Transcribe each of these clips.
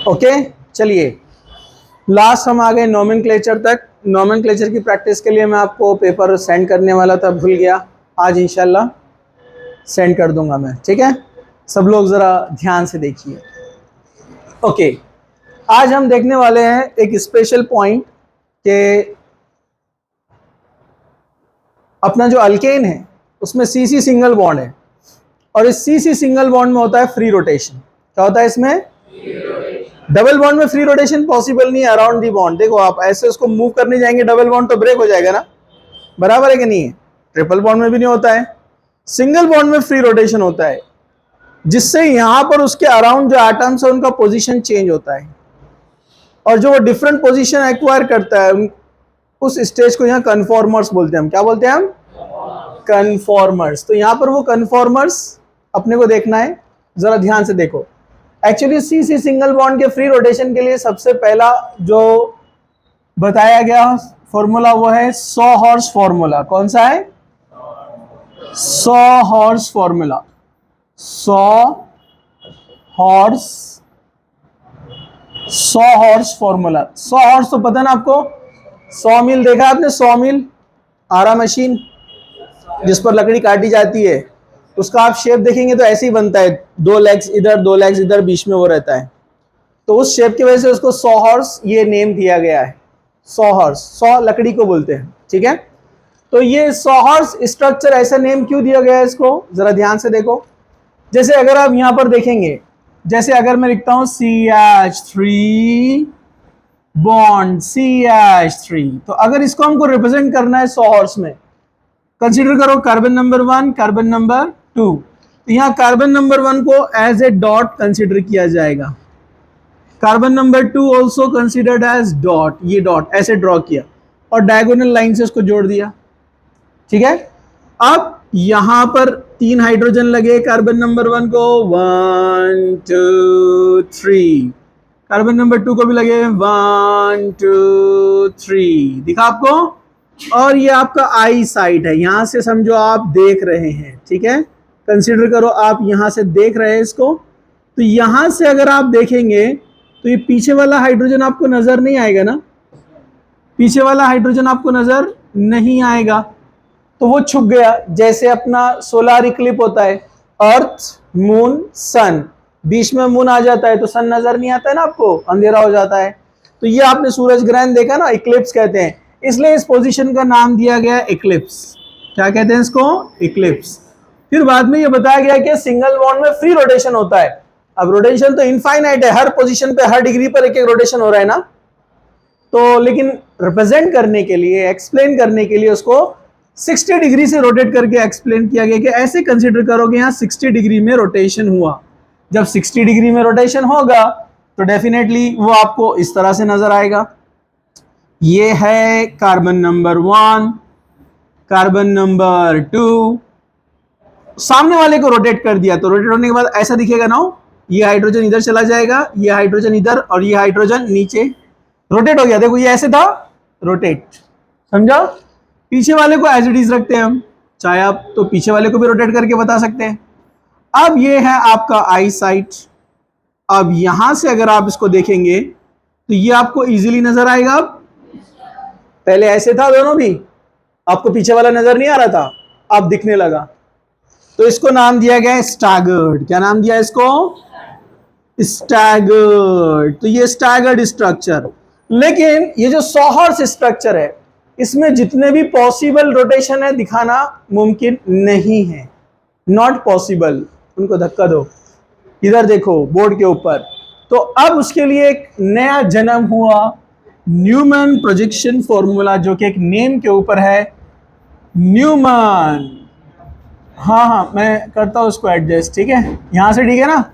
Okay, चलिए last हम आ गए नोमेनक्लेचर तक। नोमेनक्लेचर की प्रैक्टिस के लिए मैं आपको पेपर सेंड करने वाला था, भूल गया। आज इंशाल्लाह सेंड कर दूंगा मैं, ठीक है। सब लोग ज़रा ध्यान से देखिए। ओके, आज हम देखने वाले हैं एक स्पेशल पॉइंट के अपना जो अल्केन है उसमें सीसी सिंगल बॉन्ड है, और इस सीसी सिंगल बॉन्ड में होता है फ्री रोटेशन। क्या होता है इसमें? डबल बॉन्ड में फ्री रोटेशन पॉसिबल नहीं है अराउंड दी बॉन्ड। देखो आप ऐसे उसको मूव करने जाएंगे डबल बॉन्ड तो ब्रेक हो जाएगा ना, बराबर है कि नहीं है? ट्रिपल बॉन्ड में भी नहीं होता है। सिंगल बॉन्ड में फ्री रोटेशन होता है, जिससे यहां पर उसके अराउंड जो एटम्स है उनका पोजीशन चेंज होता है, और जो वो डिफरेंट पोजीशन एक्वायर करता है उस स्टेज को यहाँ कन्फॉर्मर्स बोलते हैं। हम क्या बोलते हैं? हम कन्फॉर्मर्स। तो यहाँ पर वो कन्फॉर्मर्स अपने को देखना है, जरा ध्यान से देखो। एक्चुअली सीसी सिंगल बॉन्ड के फ्री रोटेशन के लिए सबसे पहला जो बताया गया फॉर्मूला वो है 100 हॉर्स फॉर्मूला। कौन सा है? 100 horse formula. 100 horse formula. 100 horse तो पता ना आपको? 100 मील देखा आपने? 100 मील आरा मशीन जिस पर लकड़ी काटी जाती है, उसका आप शेप देखेंगे तो ऐसे ही बनता है, 2 लेग्स इधर 2 लेग्स इधर, बीच में वो रहता है। तो उस शेप की वजह से उसको 100 हॉर्स ये नेम दिया गया है। 100 हॉर्स, 100 लकड़ी को बोलते हैं, ठीक है। तो ये 100 हॉर्स स्ट्रक्चर ऐसा नेम क्यों दिया गया है इसको, जरा ध्यान से देखो। जैसे अगर आप यहां पर देखेंगे, जैसे अगर मैं लिखता हूं CH3 बॉन्ड CH3, तो अगर इसको हमको रिप्रेजेंट करना है 100 हॉर्स में, कंसीडर करो कार्बन नंबर 1, कार्बन नंबर 2। तो यहाँ कार्बन नंबर 1 को एज ए डॉट कंसीडर किया जाएगा, carbon number 2 also considered as dot. ये डॉट ऐसे ड्रॉ किया और डायगोनल लाइन से उसको जोड़ दिया, ठीक है। अब यहां पर 3 हाइड्रोजन लगे कार्बन नंबर 1 को, 1 2 3। कार्बन नंबर 2 को भी लगे 1 2 3, दिखा आपको। और ये आपका आई साइट है, यहां से समझो आप देख रहे हैं, ठीक है। कंसीडर करो आप यहां से देख रहे हैं इसको। तो यहां से अगर आप देखेंगे तो ये पीछे वाला हाइड्रोजन आपको नजर नहीं आएगा ना, पीछे वाला हाइड्रोजन आपको नजर नहीं आएगा, तो वो छुप गया। जैसे अपना सोलर इक्लिप होता है, अर्थ मून सन, बीच में मून आ जाता है तो सन नजर नहीं आता है ना आपको, अंधेरा हो जाता है। तो ये आपने सूरज ग्रहण देखा ना, इक्लिप्स कहते हैं, इसलिए इस पोजीशन का नाम दिया गया इक्लिप्स। क्या कहते हैं इसको? इक्लिप्स। फिर बाद में ये बताया गया कि सिंगल बॉन्ड में फ्री रोटेशन होता है। अब रोटेशन तो इनफाइनाइट है, हर पोजीशन पे हर डिग्री पर एक एक रोटेशन हो रहा है ना, तो लेकिन रिप्रेजेंट करने के लिए, एक्सप्लेन करने के लिए उसको 60 डिग्री से रोटेट करके एक्सप्लेन किया गया कि ऐसे कंसीडर करो कि यहाँ 60 डिग्री में रोटेशन हुआ। जब 60 डिग्री में रोटेशन होगा तो डेफिनेटली वो आपको इस तरह से नजर आएगा। ये है कार्बन नंबर 1, कार्बन नंबर 2, सामने वाले को रोटेट कर दिया तो रोटेट होने के बाद ऐसा दिखेगा ना, ये हाइड्रोजन इधर चला जाएगा, ये हाइड्रोजन इधर, और ये हाइड्रोजन नीचे रोटेट हो गया। देखो ये ऐसे था, रोटेट, समझा। पीछे वाले को एज इट इज रखते हैं हम, चाहे आप तो पीछे वाले को भी रोटेट करके बता सकते हैं। अब ये है आपका आई साइट। अब यहां से अगर आप इसको देखेंगे तो ये आपको इजीली नजर आएगा। अब पहले ऐसे था दोनों भी, आपको पीछे वाला नजर नहीं आ रहा था, अब दिखने लगा, तो इसको नाम दिया गया स्टैगर्ड। क्या नाम दिया इसको? स्टैगर्ड। तो ये स्टैगर्ड स्ट्रक्चर। लेकिन ये जो 100 हॉर्स स्ट्रक्चर है, इसमें जितने भी पॉसिबल रोटेशन है दिखाना मुमकिन नहीं है, नॉट पॉसिबल। उनको धक्का दो, इधर देखो बोर्ड के ऊपर। तो अब उसके लिए एक नया जन्म हुआ, न्यूमैन प्रोजेक्शन फॉर्मूला, जो कि एक नेम के ऊपर है, न्यूमैन। हाँ, मैं करता हूं उसको एडजस्ट, ठीक है, यहां से, ठीक है ना।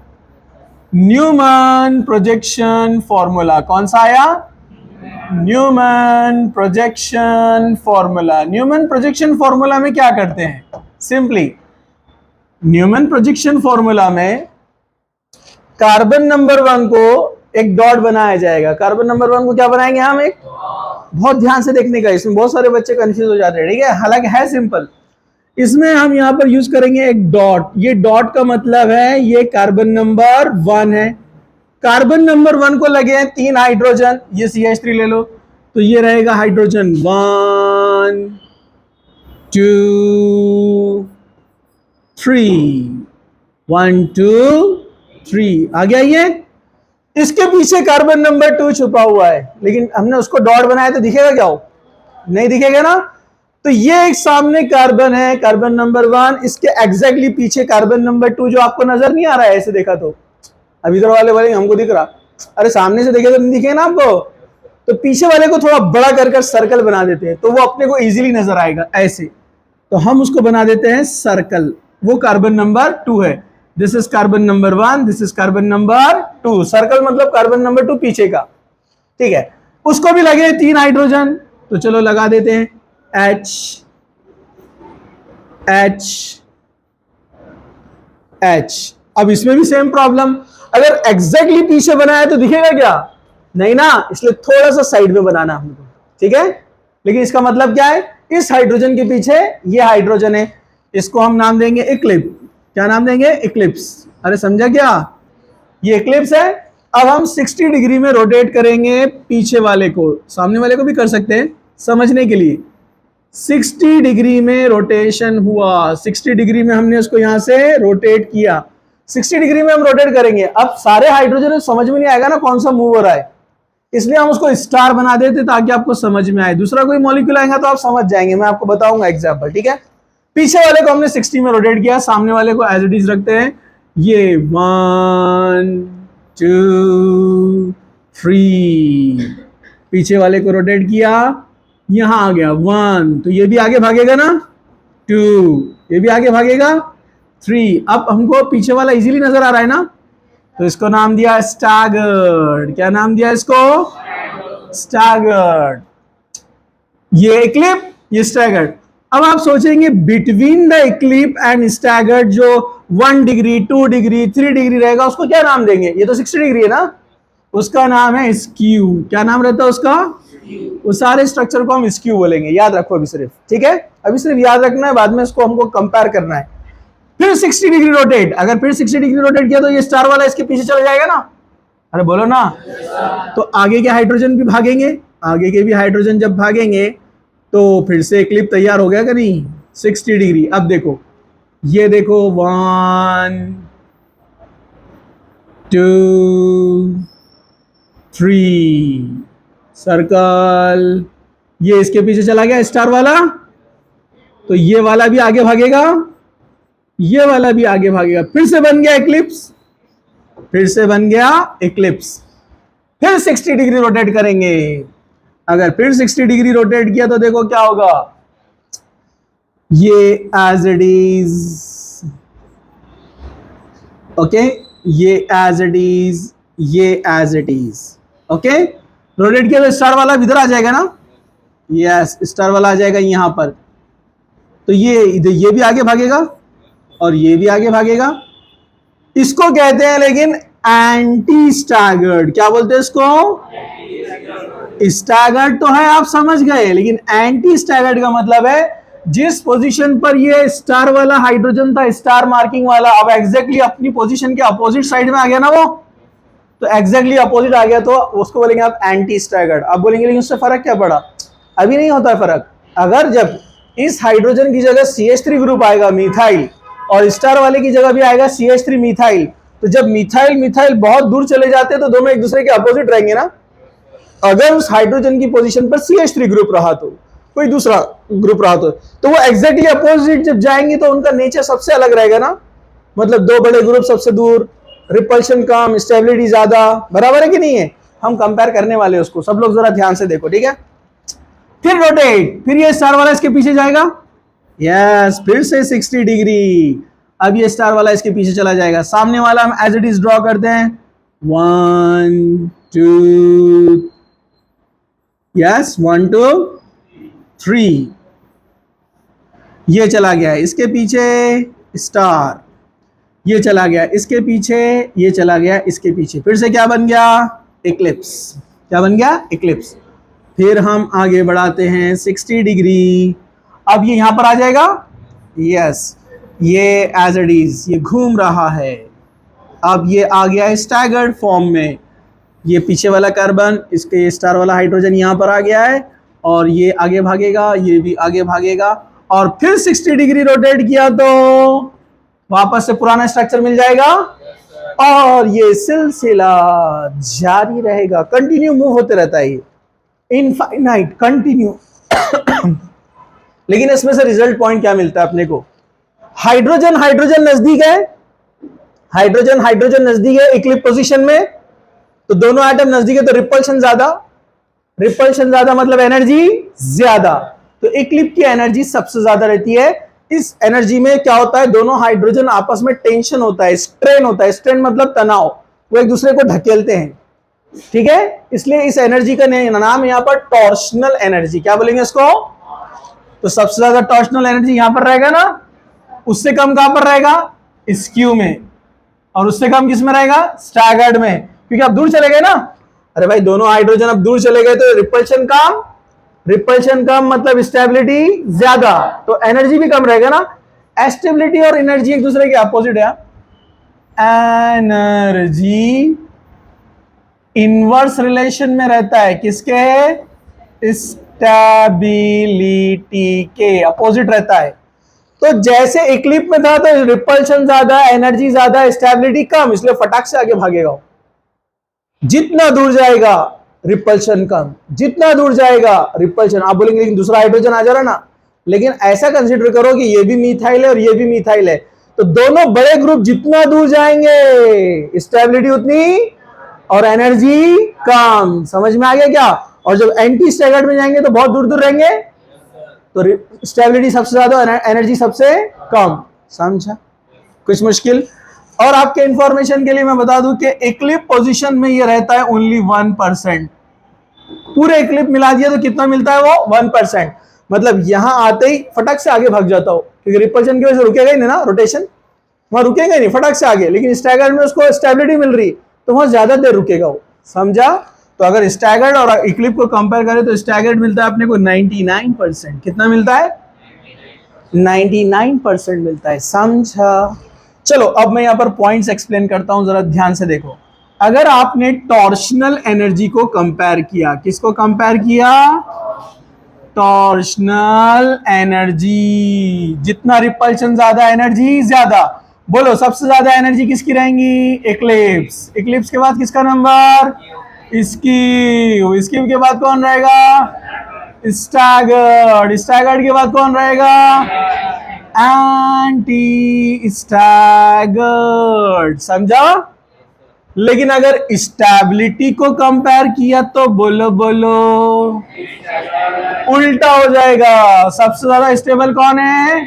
न्यूमैन प्रोजेक्शन फॉर्मूला कौन सा आया? Newman projection formula. Newman projection formula में क्या करते हैं? सिंपली न्यूमैन प्रोजेक्शन फॉर्मूला में कार्बन नंबर 1 को एक डॉट बनाया जाएगा। कार्बन नंबर 1 को क्या बनाएंगे हम? एक, बहुत ध्यान से देखने का, इसमें बहुत सारे बच्चे कंफ्यूज हो जाते हैं, ठीक है, हालांकि है सिंपल। इसमें हम यहां पर यूज करेंगे एक डॉट। ये डॉट का मतलब है ये कार्बन नंबर 1 है, कार्बन नंबर 1 को लगे हैं 3 हाइड्रोजन, ये CH3 ले लो, तो ये रहेगा हाइड्रोजन 1 2 3, 1 2 3 आ गया ये। इसके पीछे कार्बन नंबर 2 छुपा हुआ है, लेकिन हमने उसको डॉट बनाया तो दिखेगा क्या हो? नहीं दिखेगा ना। तो ये एक सामने कार्बन है, कार्बन नंबर 1, इसके एग्जैक्टली पीछे कार्बन नंबर 2 जो आपको नजर नहीं आ रहा है ऐसे देखा तो। अब इधर वाले बोलेंगे हमको दिख रहा, अरे सामने से देखे तो नहीं दिखे ना आपको, तो पीछे वाले को थोड़ा बड़ा कर सर्कल बना देते हैं तो वो अपने को इजीली नजर आएगा ऐसे, तो हम उसको बना देते हैं सर्कल। वो कार्बन नंबर 2 है, this is carbon number 1, this is carbon number 2। Circle मतलब कार्बन नंबर 2 पीछे का, ठीक है। उसको भी लगे 3 हाइड्रोजन, तो चलो लगा देते हैं H H H। अब इसमें भी सेम प्रॉब्लम, अगर एग्जैक्टली पीछे बनाया तो दिखेगा क्या? नहीं ना, इसलिए थोड़ा सा साइड में बनाना हमको, ठीक है। लेकिन इसका मतलब क्या है, इस हाइड्रोजन के पीछे ये हाइड्रोजन है, इसको हम नाम देंगे इक्लिप्स। क्या नाम देंगे? इक्लिप्स। अरे समझा क्या? ये इक्लिप्स है। अब हम 60 डिग्री में रोटेट करेंगे पीछे वाले को, सामने वाले को भी कर सकते हैं समझने के लिए। 60 डिग्री में रोटेशन हुआ, 60 डिग्री में हमने उसको यहां से रोटेट किया, 60 डिग्री में हम रोटेट करेंगे। अब सारे हाइड्रोजन समझ में नहीं आएगा ना कौन सा मूव हो रहा है, इसलिए हम उसको स्टार बना देते ताकि आपको समझ में आए। दूसरा कोई मॉलिक्यूल आएगा तो आप समझ जाएंगे, मैं आपको बताऊंगा एग्जांपल, ठीक है। पीछे वाले को हमने 60 में रोटेट किया, सामने वाले को एज इट इज रखते हैं। ये 1 2 3, पीछे वाले को रोटेट किया, यहां आ गया 1, तो ये भी आगे भागेगा ना, 2 ये भी आगे भागेगा, 3। अब हमको पीछे वाला इजीली नजर आ रहा है ना, तो इसको नाम दिया स्टैगर्ड। क्या नाम दिया इसको? स्टैगर्ड। ये इक्लिप, ये स्टैगर्ड। अब आप सोचेंगे बिटवीन द इक्लिप एंड स्टैगर्ड जो 1 डिग्री 2 डिग्री 3 डिग्री रहेगा उसको क्या नाम देंगे? ये तो 60 डिग्री है ना, उसका नाम है स्क्यू। क्या नाम रहता है उसका? वो सारे स्ट्रक्चर को हम स्क्यू बोलेंगे, याद रखो अभी सिर्फ, ठीक है। अभी सिर्फ याद रखना है, बाद में इसको हमको कंपेयर करना है। फिर 60 डिग्री रोटेट, अगर फिर 60 डिग्री रोटेट किया तो ये स्टार वाला इसके पीछे चला जाएगा ना, अरे बोलो ना। तो आगे के हाइड्रोजन भी भागेंगे, आगे के भी हाइड्रोजन जब भागेंगे तो फिर से क्लिप तैयार हो गया कि नहीं? 60 डिग्री। अब देखो, ये देखो 1 2 3 सर्कल, ये इसके पीछे चला गया स्टार वाला, तो ये वाला भी आगे भागेगा, ये वाला भी आगे भागेगा, फिर से बन गया इक्लिप्स, फिर से बन गया इक्लिप्स। फिर 60 डिग्री रोटेट करेंगे, अगर फिर 60 डिग्री रोटेट किया तो देखो क्या होगा, ये एज इट इज, ओके, ये एज इट इज, ये as it is, okay. Rotate किया तो स्टार वाला इधर आ जाएगा ना, यस, स्टार वाला आ जाएगा यहां पर, तो ये इधर ये भी आगे भागेगा और ये भी आगे भागेगा। इसको कहते हैं लेकिन एंटी स्टैगर्ड। क्या बोलते हैं इसको? स्टैगर्ड तो है, आप समझ गए, लेकिन एंटी स्टैगर्ड का मतलब है जिस पोजीशन पर ये स्टार वाला हाइड्रोजन था, स्टार मार्किंग वाला, अब एग्जैक्टली अपनी पोजीशन के अपोजिट साइड में आ गया ना वो, तो एग्जैक्टली अपोजिट आ गया तो उसको बोलेंगे आप एंटी स्टैगर्ड। आप बोलेंगे लेकिन उससे फर्क क्या पड़ा? अभी नहीं होता है फर्क। अगर जब इस हाइड्रोजन की जगह CH3 ग्रुप आएगा मिथाइल, और स्टार वाले की जगह भी आएगा CH3 मिथाइल, तो जब मिथाइल मिथाइल बहुत दूर चले जाते हैं तो दोनों एक दूसरे के अपोजिट रहेंगे ना। अगर उस हाइड्रोजन की पोजीशन पर CH3 ग्रुप रहा तो, कोई दूसरा ग्रुप रहा तो वो एग्जैक्टली अपोजिट जब जाएंगे तो उनका नेचर सबसे अलग रहेगा ना। मतलब दो बड़े ग्रुप सबसे दूर, रिपल्शन कम, स्टेबिलिटी ज्यादा, बराबर है कि नहीं है? हम कंपेयर करने वाले उसको, सब लोग जरा ध्यान से देखो, ठीक है। फिर रोटेट, फिर ये स्टार वाला इसके पीछे जाएगा, यस, फिर से 60 डिग्री, अब ये स्टार वाला इसके पीछे चला जाएगा। सामने वाला हम एज इट इज ड्रॉ करते हैं, 1 2, यस, 1 2 3, ये चला गया इसके पीछे स्टार, ये चला गया इसके पीछे, ये चला गया इसके पीछे, फिर से क्या बन गया? इक्लिप्स। क्या बन गया? इक्लिप्स। फिर हम आगे बढ़ाते हैं 60 डिग्री, अब ये यहां पर आ जाएगा, यस, ये एज इट इज, ये घूम रहा है, अब ये आ गया है स्टैगर्ड फॉर्म में, ये पीछे वाला कार्बन, इसके स्टार वाला हाइड्रोजन यहाँ पर आ गया है, और ये आगे भागेगा, ये भी आगे भागेगा, और फिर 60 डिग्री रोटेट किया तो वापस से पुराना स्ट्रक्चर मिल जाएगा, और ये सिलसिला जारी रहेगा, कंटिन्यू मूव होते रहता है ये, इनफाइनाइट कंटिन्यू। लेकिन इसमें से रिजल्ट पॉइंट क्या मिलता है अपने को? हाइड्रोजन हाइड्रोजन नजदीक है, हाइड्रोजन हाइड्रोजन नजदीक है इक्लिप पोजीशन में, तो दोनों एटम नजदीक है तो रिपल्शन ज्यादा, रिपल्शन ज्यादा मतलब एनर्जी ज्यादा, तो इक्लिप की एनर्जी सबसे ज्यादा रहती है। इस एनर्जी में क्या होता है, दोनों हाइड्रोजन आपस में टेंशन होता है, स्ट्रेन होता है, स्ट्रेन मतलब तनाव, वो एक दूसरे को ढकेलते हैं, ठीक है, इसलिए इस एनर्जी का नाम यहां पर टॉर्शनल एनर्जी, क्या बोलेंगे इसको? तो सबसे ज्यादा टॉर्शनल एनर्जी यहां पर रहेगा ना, उससे कम कहां पर रहेगा? स्क्यू में, और उससे कम किस में रहेगा? स्टैगर्ड में, क्योंकि आप दूर चले गए ना। अरे भाई दोनों हाइड्रोजन अब दूर चले गए तो रिपल्शन कम, रिपल्शन कम मतलब स्टेबिलिटी ज्यादा, तो एनर्जी भी कम रहेगा ना। स्टेबिलिटी और एनर्जी एक दूसरे के अपोजिट है, एनर्जी इनवर्स रिलेशन में रहता है, किसके? स्टेबिलिटी के अपोजिट रहता है। तो जैसे इक्लिप में था तो रिपल्शन ज्यादा, एनर्जी ज्यादा, स्टेबिलिटी कम, इसलिए फटाक से आगे भागेगा। जितना दूर जाएगा रिपल्शन कम, जितना दूर जाएगा रिपल्शन। आप बोलेंगे लेकिन दूसरा हाइड्रोजन आ जा रहा ना, लेकिन ऐसा कंसीडर करो कि ये भी मिथाइल है और ये भी मिथाइल है, तो दोनों बड़े ग्रुप जितना दूर जाएंगे स्टेबिलिटी उतनी और एनर्जी कम। समझ में आ गया क्या? और जब एंटी स्टैगर्ड में जाएंगे तो बहुत दूर दूर रहेंगे, तो स्टेबिलिटी सबसे ज्यादा और एनर्जी सबसे कम। समझा? कुछ मुश्किल? और आपके इंफॉर्मेशन के लिए मैं बता दूं कि इक्लिप पोजीशन में ये रहता है ओनली 1%। पूरे इक्लिप मिला दिया तो कितना मिलता है वो? 1%। मतलब यहां आते ही फटक से आगे भाग जाता हो, क्योंकि रिपल्शन की वजह से रुकेगा ही नहीं ना, रोटेशन वहां रुकेगा ही नहीं, फटक से आगे। लेकिन स्टैगर्ड में उसको स्टेबिलिटी मिल रही तो वहां ज्यादा देर रुकेगा वो। समझा? तो अगर स्टैगर्ड और इक्लिप को कंपेयर करें तो स्टैगर्ड मिलता है अपने को 99%। कितना मिलता है? 99% मिलता है। समझा? चलो अब मैं यहां पर पॉइंट्स एक्सप्लेन करता हूं, जरा ध्यान से देखो। अगर आपने टॉर्शनल एनर्जी को कंपेयर किया, किसको कंपेयर किया? टॉर्शनल एनर्जी, जितना रिपल्शन ज्यादा एनर्जी ज्यादा। बोलो सबसे ज्यादा एनर्जी किसकी रहेंगी? इक्लिप्स। इक्लिप्स के बाद किसका नंबर? स्कीव। स्कीव के बाद कौन रहेगा? स्टैगर्ड। स्टैगर्ड के बाद कौन रहेगा? Anti staggered. समझा? लेकिन अगर स्टेबिलिटी को कंपेयर किया तो बोलो बोलो उल्टा हो जाएगा। सबसे ज्यादा स्टेबल कौन है?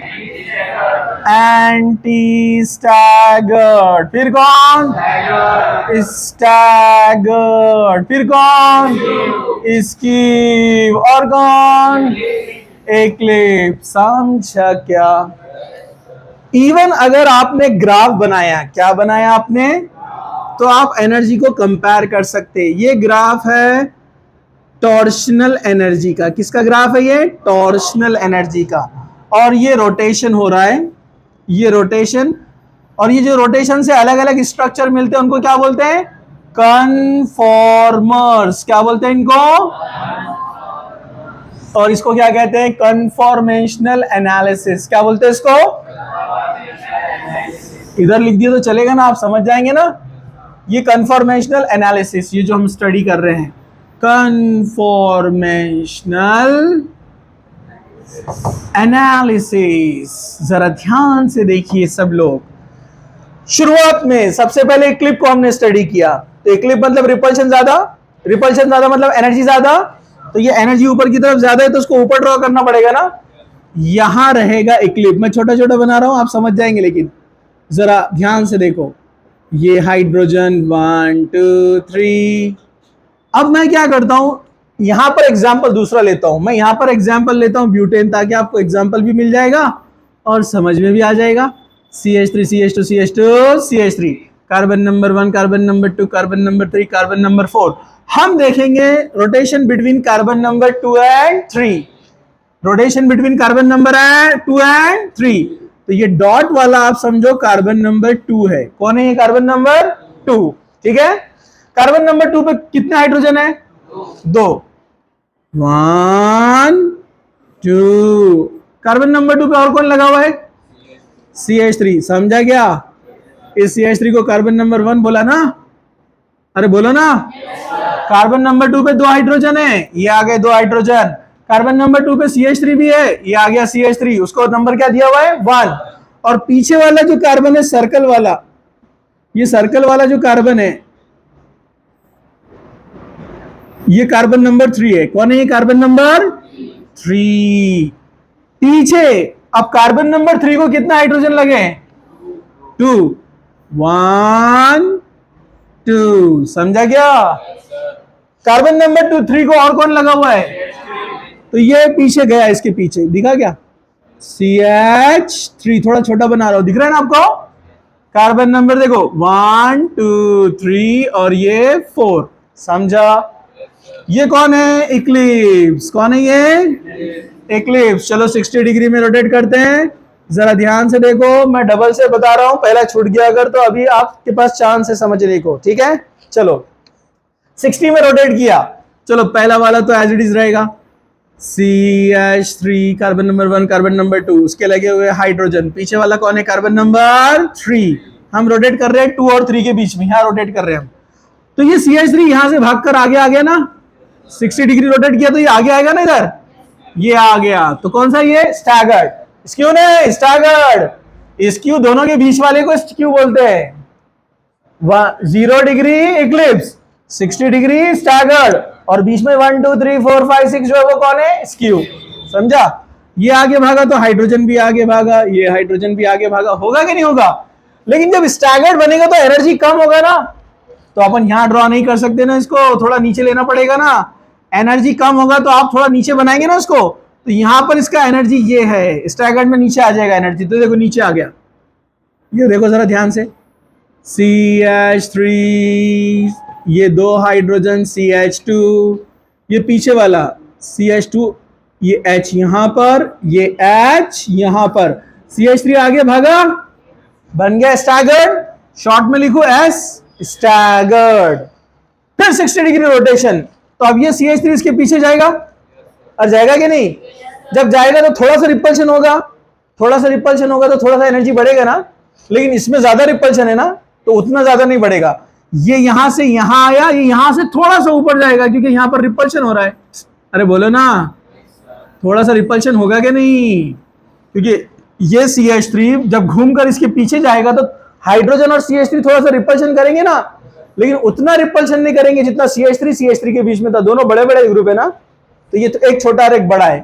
Anti staggered. फिर कौन? स्टैगर्ड। फिर कौन? स्कीव। और कौन? इक्लिप्स। समझा क्या? इवन अगर आपने ग्राफ बनाया, क्या बनाया आपने, तो आप एनर्जी को कंपेयर कर सकते हैं। ये ग्राफ है टॉर्शनल एनर्जी का। किसका ग्राफ है ये? टॉर्शनल एनर्जी का। और ये रोटेशन हो रहा है, ये रोटेशन, और ये जो रोटेशन से अलग अलग स्ट्रक्चर मिलते हैं उनको क्या बोलते हैं? कन्फॉर्मर्स। क्या बोलते हैं इनको? और इसको क्या कहते हैं? Conformational analysis. क्या बोलते हैं इसको? इधर लिख दिया तो चलेगा ना, आप समझ जाएंगे ना। ये कन्फॉर्मेशनल एनालिसिस, ये जो हम स्टडी कर रहे हैं, कन्फॉर्मेशनल एनालिसिस। जरा ध्यान से देखिए सब लोग। शुरुआत में सबसे पहले इक्लिप को हमने स्टडी किया, तो इक्लिप मतलब रिपल्शन ज्यादा, रिपल्शन ज्यादा मतलब एनर्जी ज्यादा, तो ये एनर्जी ऊपर की तरफ ज्यादा है तो उसको ऊपर ड्रॉ करना पड़ेगा ना। यहां रहेगा इक्लिप। मैं छोटा छोटा बना रहा हूं, आप समझ जाएंगे, लेकिन जरा ध्यान से देखो। ये हाइड्रोजन 1 2 3। अब मैं क्या करता हूं, यहां पर एग्जाम्पल दूसरा लेता हूं। मैं यहां पर एग्जाम्पल लेता हूं ब्यूटेन, ताकि आपको एग्जाम्पल भी मिल जाएगा और समझ में भी आ जाएगा। CH3 CH2 CH2 CH3, carbon number 1, carbon number 2, carbon number 3, carbon number 4। हम देखेंगे rotation between carbon number 2 and 3, rotation between carbon number 2 and 3। तो ये डॉट वाला आप समझो कार्बन नंबर 2 है। कौन है ये कार्बन नंबर 2? ठीक है, कार्बन नंबर 2 पे कितने हाइड्रोजन है? 2। 1 2। कार्बन नंबर 2 पे और कौन लगा हुआ है? CH3। समझा क्या? इस CH3 को कार्बन नंबर 1 बोला ना? अरे बोलो ना। कार्बन नंबर 2 पे 2 हाइड्रोजन है, ये आ गए 2 हाइड्रोजन। कार्बन नंबर 2 पे CH3 भी है, ये आ गया CH3। उसको नंबर क्या दिया हुआ है? 1। और पीछे वाला जो कार्बन है सर्कल वाला, ये सर्कल वाला जो कार्बन है, ये कार्बन नंबर 3 है। कौन है ये कार्बन नंबर 3? पीछे अब कार्बन नंबर 3 को कितना हाइड्रोजन लगे? 2। 1 2। समझा क्या? कार्बन नंबर 2 3 को और कौन लगा हुआ है? तो ये पीछे गया, इसके पीछे दिखा क्या? CH3। थोड़ा छोटा बना रहा हूं, दिख रहा है ना आपको? कार्बन नंबर देखो 1 2 3 और ये 4। समझा? ये कौन है? इक्लिप्स। कौन है ये? इक्लिप्स। चलो 60 डिग्री में रोटेट करते हैं। जरा ध्यान से देखो, मैं डबल से बता रहा हूं, पहला छूट गया अगर तो अभी आपके पास चांस है समझने को। ठीक है, चलो 60 में रोटेट किया। चलो पहला वाला तो एज इट इज रहेगा, CH3 carbon number 1 carbon number 2, उसके लगे हुए हाइड्रोजन। पीछे वाला कौन है? Carbon number 3। हम रोटेट कर रहे हैं 2 और 3 के बीच में, यहां रोटेट कर रहे हैं हम। तो ये CH3 यहां से भागकर आगे आ गया ना, 60 डिग्री रोटेट किया तो ये आगे आएगा ना, इधर ये आ गया। तो कौन सा ये? स्टैगर्ड। स्क्यू नहीं, स्टैगर्ड। स्क्यू दोनों के बीच वाले को स्क्यू बोलते हैं। 0 डिग्री इक्लिप्स, 60 डिग्री स्टैगर्ड, और बीच में 1 2 3 4 5 6 जो है वो कौन है? स्क्यू। समझा? ये आगे भागा तो हाइड्रोजन भी आगे भागा, ये हाइड्रोजन भी आगे भागा। होगा कि नहीं होगा? लेकिन जब स्टैगर्ड बनेगा तो एनर्जी कम होगा ना, तो अपन यहां ड्रॉ नहीं कर सकते ना, इसको थोड़ा नीचे लेना पड़ेगा ना। एनर्जी कम होगा तो आप थोड़ा नीचे बनाएंगे ना उसको, तो यहां पर इसका एनर्जी ये है, स्टैगर्ड में नीचे आ जाएगा एनर्जी। तो देखो नीचे आ गया, ये देखो जरा ध्यान से, CH3, ये 2 हाइड्रोजन CH2, ये पीछे वाला CH2, ये H यहां पर, ये H यहां पर, CH3 आगे भागा, बन गया स्टैगर्ड। शॉर्ट में लिखो S, स्टैगर्ड। फिर 60 डिग्री रोटेशन, तो अब ये CH3 इसके पीछे जाएगा, और जाएगा कि नहीं? जब जाएगा तो थोड़ा सा रिपल्शन होगा, थोड़ा सा रिपल्शन होगा तो थोड़ा सा एनर्जी बढ़ेगा ना, लेकिन इसमें ज्यादा रिपल्शन है ना, तो उतना ज्यादा नहीं बढ़ेगा। ये यहां से यहां आया, ये यहां से थोड़ा सा ऊपर जाएगा क्योंकि यहां पर रिपल्शन हो रहा है। अरे बोलो ना, थोड़ा सा रिपल्शन होगा कि नहीं? क्योंकि ये CH3 जब घूमकर इसके पीछे जाएगा तो हाइड्रोजन और CH3 थोड़ा सा रिपल्शन करेंगे ना, लेकिन उतना रिपल्शन नहीं करेंगे जितना CH3 के बीच में था। दोनों बड़े बड़े ग्रुप है ना, तो ये तो एक छोटा और एक बड़ा है।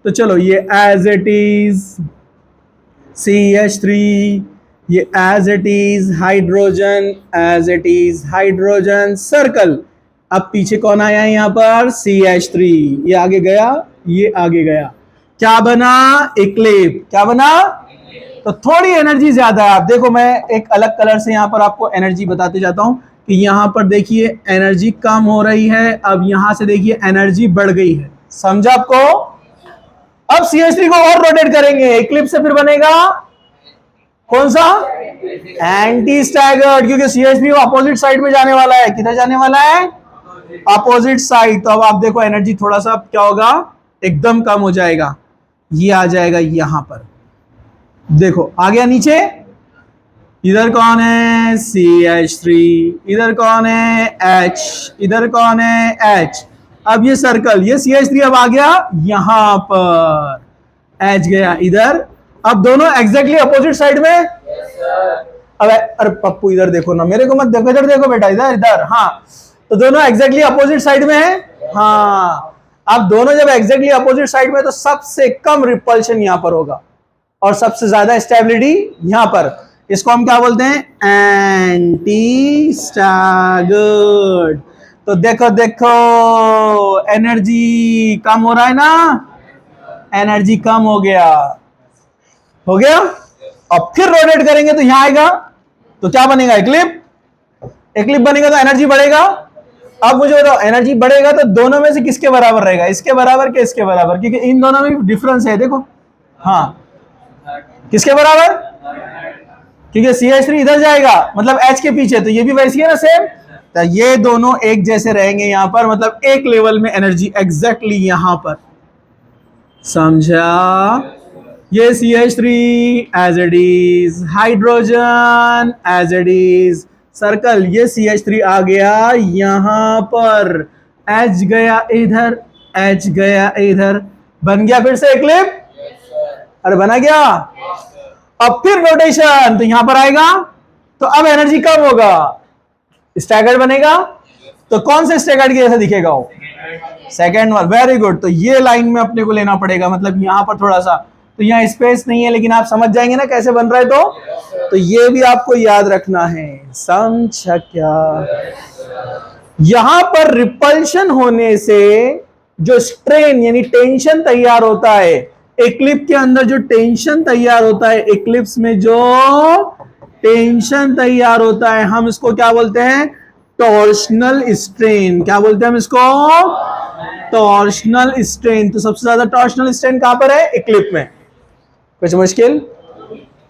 तो चलो ये एज इट इज CH3, ये as it is hydrogen, as it is hydrogen circle. अब पीछे कौन आया है? यहां पर CH3, ये आगे गया, ये आगे गया, क्या बना? इक्लिप। क्या बना? तो थोड़ी एनर्जी ज्यादा है। आप देखो, मैं एक अलग कलर से यहां पर आपको एनर्जी बताते जाता हूं कि यहां पर देखिए एनर्जी कम हो रही है, अब यहां से देखिए एनर्जी बढ़ गई है। समझा आपको? अब CH3 को और रोटेट करेंगे, इक्लिप्स से फिर बनेगा कौन सा? एंटी स्टैगर्ड, क्योंकि CH3 अपोजिट साइड में जाने वाला है। किधर जाने वाला है? Opposite side. तो अब आप देखो एनर्जी थोड़ा सा क्या होगा? एकदम कम हो जाएगा, ये आ जाएगा यहां पर। देखो आ गया नीचे। इधर कौन है? CH3, इधर कौन है? H, इधर कौन है? H। अब ये सर्कल, ये CH3 अब आ गया यहां पर, H गया इधर। अब दोनों एग्जैक्टली अपोजिट साइड में। अब अरे पप्पू इधर देखो ना, मेरे को मत देखो, इधर देखो बेटा, इधर इधर। हाँ, तो दोनों एग्जैक्टली अपोजिट साइड में है। हाँ, अब दोनों जब एग्जैक्टली अपोजिट साइड में, तो सबसे कम रिपल्शन यहां पर होगा और सबसे ज्यादा स्टेबिलिटी यहां पर। इसको हम क्या बोलते हैं? Anti staggered. तो देखो देखो, एनर्जी कम हो रहा है ना, एनर्जी कम हो गया, हो गया। अब फिर रोटेट करेंगे तो यहां आएगा, तो क्या बनेगा? इक्लिप। इक्लिप बनेगा तो एनर्जी बढ़ेगा। अब मुझे बताओ, एनर्जी बढ़ेगा तो दोनों में से किसके बराबर रहेगा? इसके बराबर के इसके बराबर, क्योंकि इन दोनों में डिफरेंस है। देखो, हाँ किसके बराबर? क्योंकि CH3 इधर जाएगा मतलब H के पीछे, तो ये भी वैसी है ना सेम। तो ये दोनों एक जैसे रहेंगे यहां पर, मतलब एक लेवल में एनर्जी एग्जैक्टली यहां पर। समझा? ये CH3 as it is, hydrogen as it is, circle. ये CH3 आ गया यहां पर, H गया इधर, H गया इधर, बन गया फिर से इक्लिप्स। अरे बना गया। अब फिर रोटेशन, तो यहां पर आएगा, तो अब एनर्जी कम होगा, स्टैगर्ड बनेगा। तो कौन से स्टैगर्ड के जैसा दिखेगा वो? Second one. Very good. तो ये लाइन में अपने को लेना पड़ेगा, मतलब यहां पर थोड़ा सा, तो यहाँ स्पेस नहीं है, लेकिन आप समझ जाएंगे ना कैसे बन रहा है। तो ये भी आपको याद रखना है। समझा क्या? यहां पर रिपल्शन होने से जो स्ट्रेन यानी टेंशन तैयार होता है, इक्लिप्स के अंदर जो टेंशन तैयार होता है, इक्लिप्स में जो टेंशन तैयार होता है, हम इसको क्या बोलते हैं? Torsional strain. क्या बोलते हैं हम इसको? Torsional strain. तो सबसे ज्यादा टॉर्शनल स्ट्रेन कहां पर है? इक्लिप्स में। कुछ मुश्किल?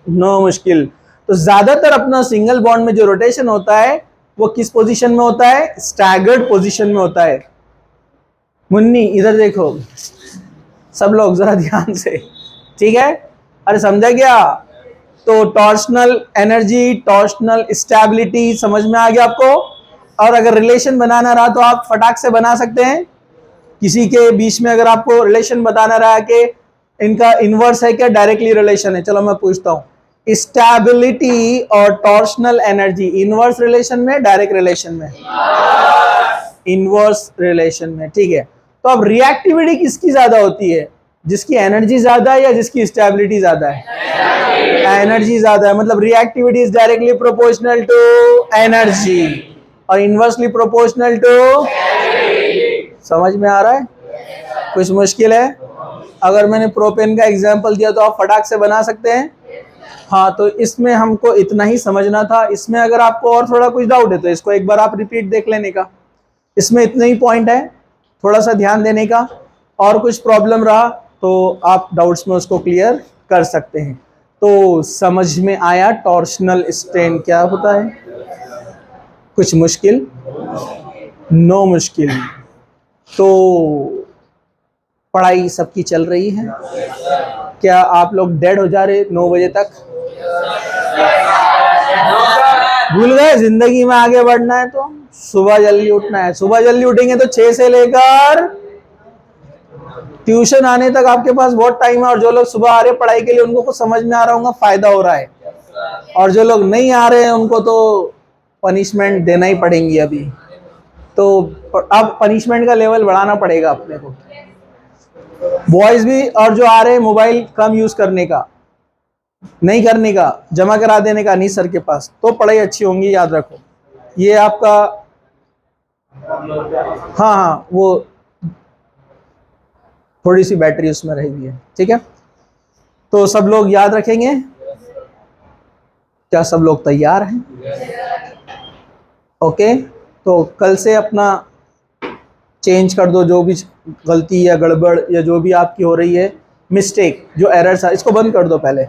नो मुश्किल। तो ज्यादातर अपना सिंगल बॉन्ड में जो रोटेशन होता है वो किस पोजीशन में होता है? स्टैगर्ड पोजीशन में होता है। मुन्नी इधर देखो, सब लोग जरा ध्यान से, ठीक है? अरे समझा क्या? तो टॉर्शनल एनर्जी, टॉर्शनल स्टेबिलिटी समझ में आ गया आपको? और अगर रिलेशन बनाना रहा तो आप फटाक से बना सकते हैं। किसी के बीच में अगर आपको रिलेशन बताना रहा कि इनका इनवर्स है क्या डायरेक्टली रिलेशन है, चलो मैं पूछता हूं, स्टेबिलिटी और टॉर्शनल एनर्जी इनवर्स रिलेशन में, डायरेक्ट रिलेशन में? इनवर्स रिलेशन में, ठीक है। तो अब रिएक्टिविटी किसकी ज्यादा होती है? जिसकी एनर्जी ज्यादा है या जिसकी स्टेबिलिटी ज्यादा है? एनर्जी ज्यादा है, मतलब reactivity is directly proportional to energy और इनवर्सली प्रोपोर्शनल टू। समझ में आ रहा है? कुछ मुश्किल है? अगर मैंने प्रोपेन का एग्जांपल दिया तो आप फटाक से बना सकते हैं। हाँ, तो इसमें हमको इतना ही समझना था। इसमें अगर आपको और थोड़ा कुछ डाउट है तो इसको एक बार आप रिपीट देख लेने का। इसमें इतने ही पॉइंट है, थोड़ा सा ध्यान देने का। और कुछ प्रॉब्लम रहा तो आप डाउट्स में उसको क्लियर कर सकते हैं। तो समझ में आया टॉर्शनल स्ट्रेन क्या होता है? कुछ मुश्किल? नो मुश्किल। तो पढ़ाई सबकी चल रही है? क्या आप लोग डेड हो जा रहे 9 बजे तक? भूल गए जिंदगी में आगे बढ़ना है तो सुबह जल्दी उठना है। सुबह जल्दी उठेंगे तो 6 से लेकर ट्यूशन आने तक आपके पास बहुत टाइम है। और जो लोग सुबह आ रहे हैं पढ़ाई के लिए उनको कुछ समझ में आ रहा होगा, फायदा हो रहा है। और जो लोग नहीं आ रहे हैं उनको तो पनिशमेंट देना ही पड़ेंगी अभी। तो अब पनिशमेंट का लेवल बढ़ाना पड़ेगा अपने को। बॉयज भी, और जो आ रहे हैं मोबाइल कम यूज करने का, नहीं करने का, जमा करा देने का नहीं सर के पास, तो पढ़ाई अच्छी होंगी, याद रखो। ये आपका, हाँ वो थोड़ी सी बैटरी उसमें रहेगी है, ठीक है। तो सब लोग याद रखेंगे? क्या सब लोग तैयार हैं? ओके। तो कल से अपना चेंज कर दो, जो भी गलती या गड़बड़ या जो भी आपकी हो रही है, मिस्टेक, जो एरर्स है, इसको बंद कर दो पहले।